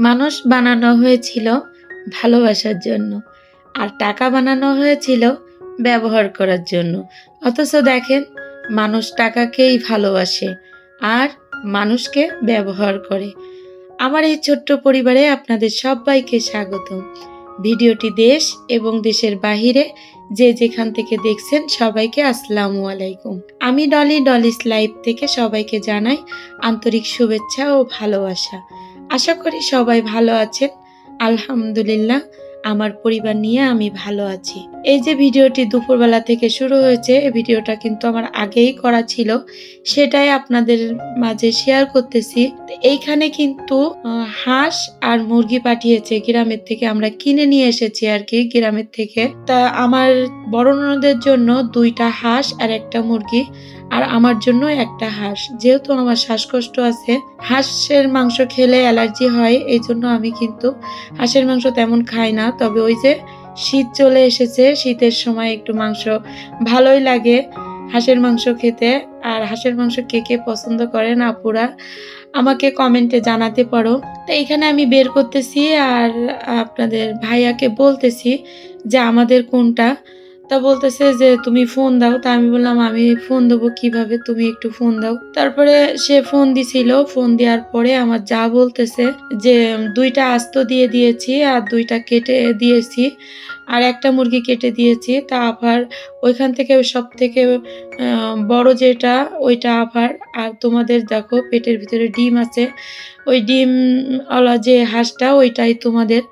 মানুষ বানানো হয়েছিল ভালোবাসার জন্য, আর টাকা বানানো হয়েছিল ব্যবহার করার জন্য। অথচ দেখেন, মানুষ টাকাকেই ভালোবাসে আর মানুষকে ব্যবহার করে। আমার এই ছোট্ট পরিবারে আপনাদের সবাইকে স্বাগতম। ভিডিওটি দেশ এবং দেশের বাহিরে যে যেখান থেকে দেখছেন সবাইকে আসসালামু আলাইকুম। আমি ডলিস লাইফ থেকে সবাইকে জানাই আন্তরিক শুভেচ্ছা ও ভালোবাসা। আশা করি সবাই ভালো আছেন। আলহামদুলিল্লাহ, আমার পরিবার নিয়ে আমি ভালো আছি। এই যে ভিডিওটি দুপুরবেলা থেকে শুরু হয়েছে, এই ভিডিওটা কিন্তু আমার আগেই করা ছিল, সেটাই আপনাদের মাঝে শেয়ার করতেছি। এইখানে কিন্তু হাঁস আর মুরগি পাঠিয়েছে গ্রামের থেকে, আমরা কিনে নিয়ে এসেছি আর কি গ্রামের থেকে। তা আমার বড় ননদের জন্য 2টা হাঁস আর একটা মুরগি, আর আমার জন্য একটা হাঁস। যেহেতু আমার শ্বাসকষ্ট আছে, হাঁসের মাংস খেলে অ্যালার্জি হয়, এই জন্য আমি কিন্তু হাঁসের মাংস তেমন খাই না। তবে ওই যে শীত চলে এসেছে, শীতের সময় একটু মাংস ভালোই লাগে হাঁসের মাংস খেতে। আর হাঁসের মাংস কে কে পছন্দ করেন আপুরা, আমাকে কমেন্টে জানাতে পারো। তো এখানে আমি বের করতেছি আর আপনাদের ভাইয়াকে বলতেছি যে আমাদের কোনটা। তা বলতেছে যে তুমি ফোন দাও। তা আমি বললাম আমি ফোন দেবো কিভাবে, তুমি একটু ফোন দাও। তারপরে সে ফোন দিছিল। ফোন দেওয়ার পরে আমার যা বলতেছে যে 2টা আস্ত দিয়ে দিয়েছি আর 2টা কেটে দিয়েছি, আর একটা মুরগি কেটে দিয়েছি। তা আবার ওইখান থেকে সব থেকে বড় যেটা ওইটা আবার। আর তোমাদের দেখো পেটের ভিতরে ডিম আছে, ওই ডিমওয়ালা যে হাঁসটা ওইটাই তোমাদের।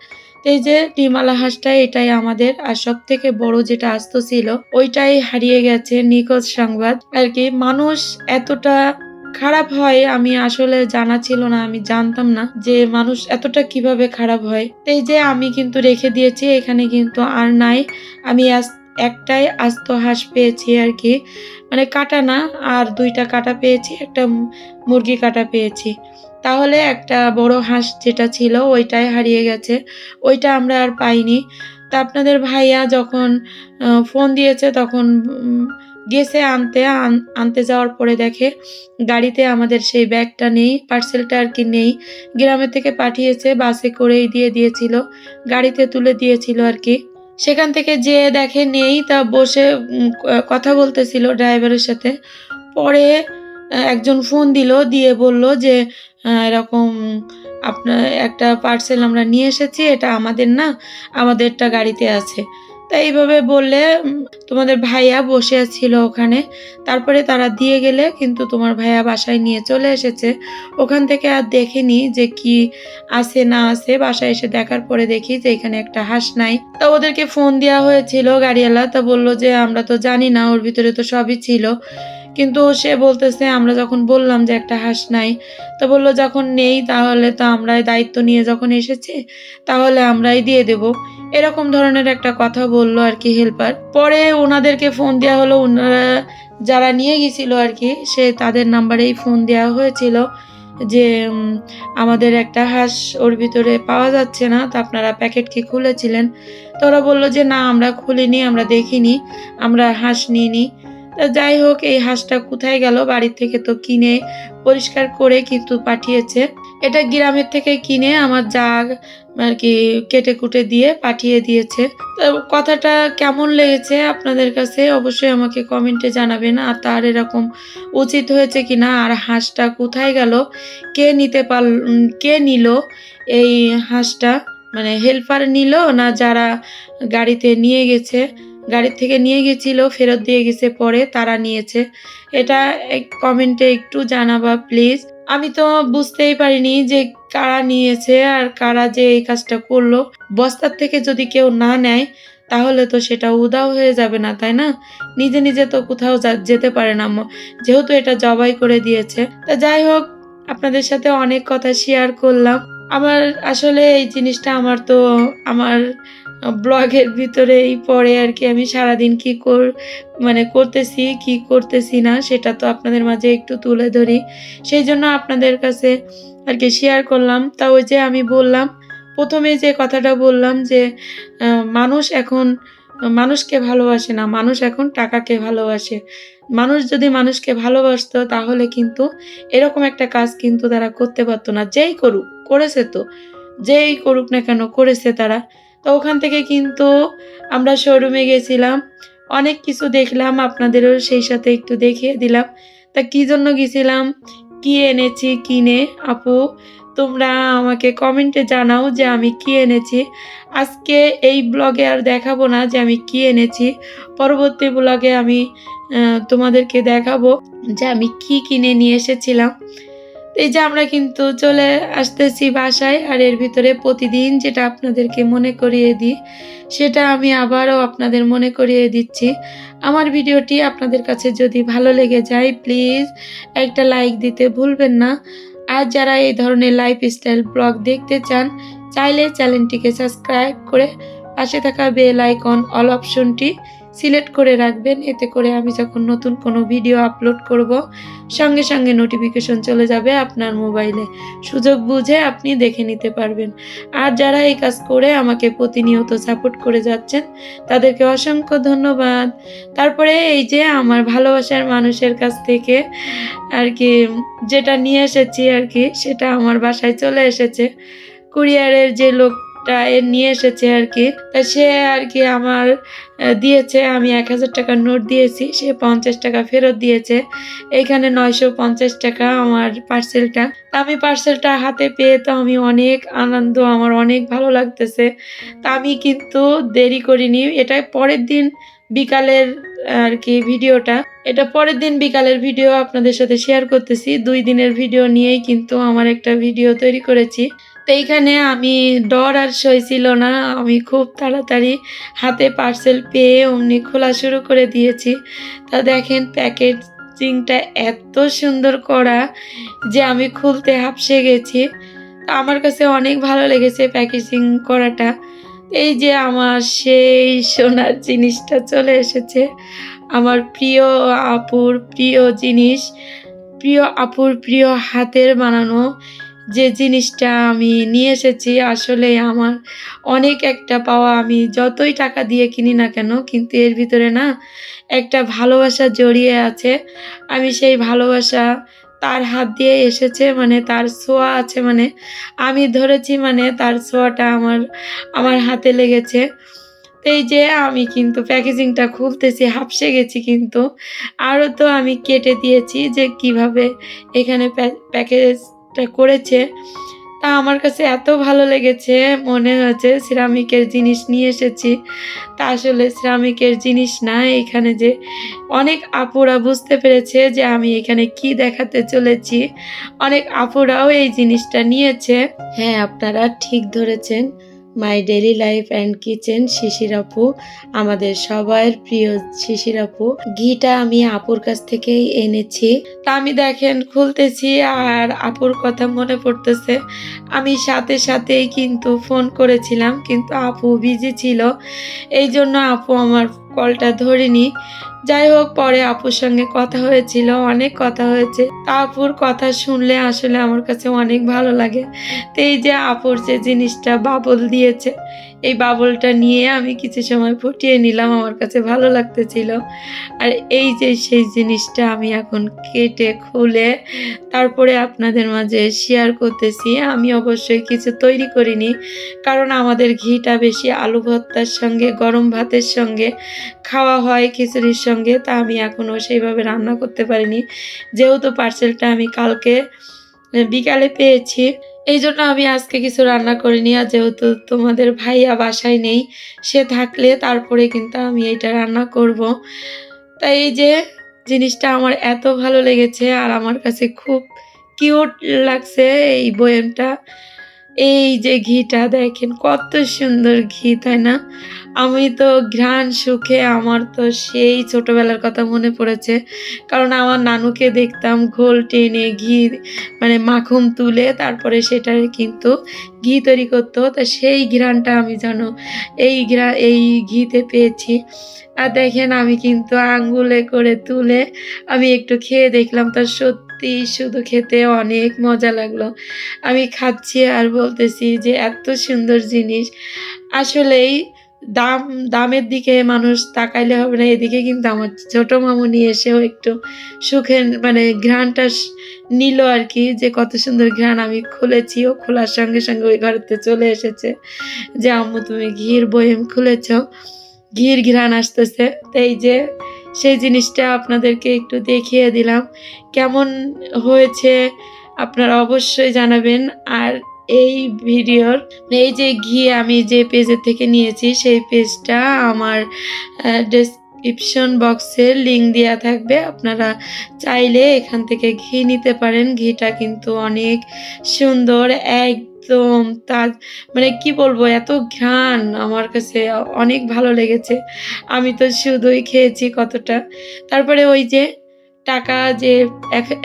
এই যে ডিমওয়ালা হাঁসটা এটাই আমাদের। আর সব থেকে বড় যেটা আস্ত ছিল ওইটাই হারিয়ে গেছে। নিখোঁজ সংবাদ আর কি। মানুষ এতটা খারাপ হয় আমি আসলে জানা ছিল না, আমি জানতাম না যে মানুষ এতটা কিভাবে খারাপ হয়। এই যে আমি কিন্তু রেখে দিয়েছি, এখানে কিন্তু আর নাই। আমি একটাই আস্ত হাঁস পেয়েছি আর কি, মানে কাটা না। আর 2টা কাটা পেয়েছি, একটা মুরগি কাটা পেয়েছি। তাহলে একটা বড় হাঁস যেটা ছিল ওইটাই হারিয়ে গেছে, ওইটা আমরা আর পাইনি। তা আপনাদের ভাইয়া যখন ফোন দিয়েছে তখন গেছে আনতে যাওয়ার পরে দেখে গাড়িতে আমাদের সেই ব্যাগটা নেই, পার্সেলটা আর কি নেই। গ্রামের থেকে পাঠিয়েছে, বাসে করেই দিয়ে দিয়েছিল, গাড়িতে তুলে দিয়েছিল আর কি। সেখান থেকে যে দেখে নেই, তা বসে কথা বলতেছিল ড্রাইভারের সাথে। পরে একজন ফোন দিয়ে বলল যে এরকম আপনার একটা পার্সেল আমরা নিয়ে এসেছি, এটা আমাদের না, আমাদেরটা গাড়িতে আছে। তাই এইভাবে বললে তোমাদের ভাইয়া বসে ছিল ওখানে। তারপরে তারা দিয়ে গেলে কিন্তু তোমার ভাইয়া বাসায় নিয়ে চলে এসেছে। ওখান থেকে আর দেখিনি যে কি আছে না আছে। বাসায় এসে দেখার পরে দেখি যে এখানে একটা হাঁস নাই। তা ওদেরকে ফোন দেওয়া হয়েছিল গাড়িওয়ালা, তা বললো যে আমরা তো জানি না, ওর ভিতরে তো সবই ছিল। কিন্তু সে বলতেছে আমরা যখন বললাম যে একটা হাঁস নাই, তো বললো যখন নেই তাহলে তো আমরাই দায়িত্ব নিয়ে যখন এসেছি তাহলে আমরাই দিয়ে দেব, এরকম ধরনের একটা কথা বললো আর কি হেল্পার। পরে ওনাদেরকে ফোন দেওয়া হলো, ওনারা যারা নিয়ে গেছিল আর কি, সে তাদের নাম্বারেই ফোন দেওয়া হয়েছিল যে আমাদের একটা হাঁস ওর ভিতরে পাওয়া যাচ্ছে না, তো আপনারা প্যাকেট কি খুলেছিলেন? তো ওরা বললো যে না, আমরা খুলিনি, আমরা দেখিনি, আমরা হাঁস নিইনি। যাই হোক, এই হাঁসটা কোথায় গেল? বাড়ির থেকে তো কিনে পরিষ্কার করে কিন্তু পাঠিয়েছে। এটা গ্রামের থেকে কিনে আমার যা আর কি কেটে কুটে দিয়ে পাঠিয়ে দিয়েছে। তো কথাটা কেমন লেগেছে আপনাদের কাছে অবশ্যই আমাকে কমেন্টে জানাবেন। আর তার এরকম উচিত হয়েছে কিনা, আর হাঁসটা কোথায় গেল, কে নিল এই হাঁসটা, মানে হেল্পার নিল না যারা গাড়িতে নিয়ে গেছে, গাড়ির থেকে নিয়ে গেছিল ফেরত দিয়ে গেছে পরে তারা নিয়েছে, এটা কমেন্টে একটু জানাবা প্লিজ। আমি তো বুঝতেই পারিনি যে কারা নিয়েছে আর কারা যে এই কাজটা করলো। বস্তার থেকে যদি কেউ না নেয় তাহলে তো সেটা উধাও হয়ে যাবে না, তাই না? নিজে নিজে তো কোথাও যেতে পারে না, যেহেতু এটা জবাই করে দিয়েছে। তা যাই হোক, আপনাদের সাথে অনেক কথা শেয়ার করলাম। আমার আসলে এই জিনিসটা আমার ব্লগের ভিতরেই পড়ে আর কি। আমি সারাদিন কি করতেছি কি করতেছি না সেটা তো আপনাদের মাঝে একটু তুলে ধরি, সেই জন্য আপনাদের কাছে আর কি শেয়ার করলাম। তা ওই যে আমি বললাম প্রথমে যে কথাটা বললাম যে মানুষ এখন মানুষকে ভালোবাসে না, মানুষ এখন টাকাকে ভালোবাসে। মানুষ যদি মানুষকে ভালোবাসতো তাহলে কিন্তু এরকম একটা কাজ কিন্তু তারা করতে পারতো না। যেই করুক, করেছে তো, যেই করুক না কেন করেছে তারা। তো ওখান থেকে কিন্তু আমরা শোরুমে গেছিলাম। অনেক কিছু দেখলাম, আপনাদেরও সেই সাথে একটু দেখিয়ে দিলাম। তা কি জন্য গেছিলাম, কি এনেছি কিনে আপু তোমরা আমাকে কমেন্টে জানাও যে আমি কি এনেছি। আজকে এই ব্লগে আর দেখাবো না যে আমি কি এনেছি। পরবর্তী ব্লগে আমি তোমাদেরকে দেখাবো যে আমি কি কিনে নিয়ে এসেছিলাম। এই যে আমরা কিন্তু চলে আসতেছি বাসায়, আর এর ভিতরে প্রতিদিন যেটা আপনাদেরকে মনে করিয়ে দিই সেটা আমি আবারও আপনাদের মনে করিয়ে দিচ্ছি। আমার ভিডিওটি আপনাদের কাছে যদি ভালো লেগে যায় প্লিজ একটা লাইক দিতে ভুলবেন না। আর যারা এই ধরনের লাইফস্টাইল ব্লগ দেখতে চান চাইলে চ্যানেলটিকে সাবস্ক্রাইব করে পাশে থাকা বেল আইকন অল অপশনটি সিলেক্ট করে রাখবেন। এতে করে আমি যখন নতুন কোনো ভিডিও আপলোড করব সঙ্গে সঙ্গে নোটিফিকেশন চলে যাবে আপনার মোবাইলে, সুযোগ বুঝে আপনি দেখে নিতে পারবেন। আর যারা এই কাজ করে আমাকে প্রতিনিয়ত সাপোর্ট করে যাচ্ছেন তাদেরকে অসংখ্য ধন্যবাদ। তারপরে এই যে আমার ভালোবাসার মানুষের কাছ থেকে আর কি যেটা নিয়ে এসেছি আর কি সেটা আমার বাসায় চলে এসেছে। কুরিয়ারের যে লোকটা নিয়ে এসেছে আর কি, তা সে আর কি আমার দিয়েছে। আমি 1000 টাকার নোট দিয়েছি, সে 50 টাকা ফেরত দিয়েছে। এইখানে 950 টাকা আমার পার্সেলটা। তা আমি পার্সেলটা হাতে পেয়ে তো আমি অনেক আনন্দ, আমার অনেক ভালো লাগতেছে। তা আমি কিন্তু দেরি করিনি, এটা পরের দিন বিকালের আর কি ভিডিওটা, এটা পরের দিন বিকালের ভিডিও আপনাদের সাথে শেয়ার করতেছি। 2 দিনের ভিডিও নিয়েই কিন্তু আমার একটা ভিডিও তৈরি করেছি। তো এইখানে আমি ডর আর সই ছিল না, আমি খুব তাড়াতাড়ি হাতে পার্সেল পেয়ে অমনি খোলা শুরু করে দিয়েছি। তা দেখেন প্যাকেজিংটা এত সুন্দর করা যে আমি খুলতে হাঁপসে গেছি। আমার কাছে অনেক ভালো লেগেছে প্যাকেজিং করাটা। এই যে আমার সেই সোনার জিনিসটা চলে এসেছে, আমার প্রিয় আপুর প্রিয় জিনিস, প্রিয় আপুর প্রিয় হাতের বানানো যে জিনিসটা আমি নিয়ে এসেছি। আসলে আমার অনেক একটা পাওয়া, আমি যতই টাকা দিয়ে কিনি না কেন কিন্তু এর ভিতরে না একটা ভালোবাসা জড়িয়ে আছে। আমি সেই ভালোবাসা তার হাত দিয়ে এসেছে, মানে তার ছোঁয়া আছে, মানে আমি ধরেছি মানে তার ছোঁয়াটা আমার আমার হাতে লেগেছে। তো এই যে আমি কিন্তু প্যাকেজিংটা খুলতেছি, হাঁপসে গেছি কিন্তু। আরও তো আমি কেটে দিয়েছি যে কিভাবে এখানে প্যাকেজটা করেছে। তা আমার কাছে এত ভালো লেগেছে, মনে হয়েছে সিরামিকের জিনিস নিয়ে এসেছি। তা আসলে সিরামিকের জিনিস না, এখানে যে অনেক আপুরা বুঝতে পেরেছে যে আমি এখানে কি দেখাতে চলেছি। অনেক আপুরাও এই জিনিসটা নিয়েছে। হ্যাঁ, আপনারা ঠিক ধরেছেন, my daily life and kitchen Shishir আপু, আমাদের সবার প্রিয় শিশির আপু। ঘিটা আমি আপুর কাছ থেকেই এনেছি। তা আমি দেখেন খুলতেছি আর আপুর কথা মনে পড়তেছে। আমি সাথে সাথেই কিন্তু ফোন করেছিলাম কিন্তু আপু বিজি ছিল, এই জন্য আপু আমার কলটা ধরেনি। যাই হোক, পরে আপুর সঙ্গে কথা হয়েছিল, অনেক কথা হয়েছে। তা আপুর কথা শুনলে আসলে আমার কাছে অনেক ভালো লাগে। তো এই যে আপুর যে জিনিসটা বাবল দিয়েছে, এই বাবলটা নিয়ে আমি কিছু সময় ফুটিয়ে নিলাম, আমার কাছে ভালো লাগতেছিল। আর এই যে সেই জিনিসটা আমি এখন কেটে খুলে তারপরে আপনাদের মাঝে শেয়ার করতেছি। আমি অবশ্যই কিছু তৈরি করিনি, কারণ আমাদের ঘিটা বেশি আলু ভর্তার সঙ্গে গরম ভাতের সঙ্গে খাওয়া হয়, খিচুড়ির সঙ্গে। তা আমি এখনও সেইভাবে রান্না করতে পারিনি, যেহেতু পার্সেলটা আমি কালকে বিকালে পেয়েছি। এই জন্য আমি আজকে কিছু রান্না করিনি। আর যেহেতু তোমাদের ভাইয়া বাসায় নেই, সে থাকলে তারপরে কিন্তু আমি এটা রান্না করব। তাই এই যে জিনিসটা আমার এত ভালো লেগেছে আর আমার কাছে খুব কিউট লাগছে এই বয়ামটা। এই যে ঘিটা দেখেন কত সুন্দর ঘি, তাই না? আমি তো ঘ্রাণ সুখে আমার তো সেই ছোটবেলার কথা মনে পড়েছে, কারণ আমার নানুকে দেখতাম ঘোল টেনে ঘি মানে মাখন তুলে তারপরে সেটারে কিন্তু ঘি তৈরি করতো। তা সেই ঘ্রাণটা আমি জানো এই ঘিতে পেয়েছি। আর দেখেন আমি কিন্তু আঙ্গুলে করে তুলে আমি একটু খেয়ে দেখলাম, তা সত্যি শুধু খেতে অনেক মজা লাগলো। আমি খাচ্ছি আর বলতেছি যে এত সুন্দর জিনিস আসলেই দাম দামের দিকে মানুষ তাকাইলে হবে না, এদিকে কিন্তু আমার ছোট মামুনি এসেও একটু সুখের মানে ঘ্রাণটা নিল আর কি, যে কত সুন্দর ঘ্রাণ। আমি খুলেছি, ও খোলার সঙ্গে সঙ্গে ওই ঘরেতে চলে এসেছে যে আম্মু তুমি ঘির বয়ম খুলেছ, ঘির ঘ্রাণ আসতেছে। তো এই যে সেই জিনিসটা আপনাদেরকে একটু দেখিয়ে দিলাম, কেমন হয়েছে আপনারা অবশ্যই জানাবেন। আর এই ভিডিওর এই যে ঘি আমি যে পেজের থেকে নিয়েছি সেই পেজটা আমার ডেসক্রিপশন বক্সে লিংক দেওয়া থাকবে, আপনারা চাইলে এখান থেকে ঘি নিতে পারেন। ঘিটা কিন্তু অনেক সুন্দর, একদম তাজ, মানে কি বলবো, এত ঘ্রাণ আমার কাছে অনেক ভালো লেগেছে। আমি তো শুধুই খেয়েছি কতটা। তারপরে ওই যে টাকা যে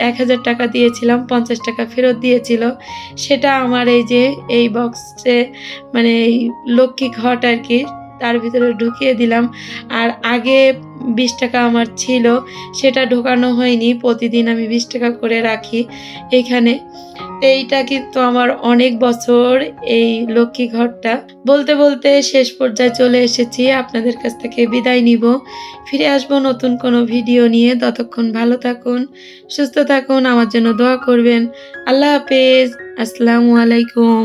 ১,০০০ টাকা দিয়েছিলাম, ৫০ টাকা ফেরত দিয়েছিল, সেটা আমার এই যে এই বক্সে মানে এই লক্ষ্মী ঘট আর কি, তার ভিতরে ঢুকিয়ে দিলাম। আর আগে ২০ টাকা আমার ছিল, সেটা ঢোকানো হয়নি। প্রতিদিন আমি ২০ টাকা করে রাখি এইখানে। এইটা কিন্তু আমার অনেক বছর, এই লক্ষ্মী ঘরটা। বলতে বলতে শেষ পর্যায়ে চলে এসেছি, আপনাদের কাছ থেকে বিদায় নিব। ফিরে আসবো নতুন কোনো ভিডিও নিয়ে। ততক্ষণ ভালো থাকুন, সুস্থ থাকুন, আমার জন্য দোয়া করবেন। আল্লাহ হাফেজ, আসসালামু আলাইকুম।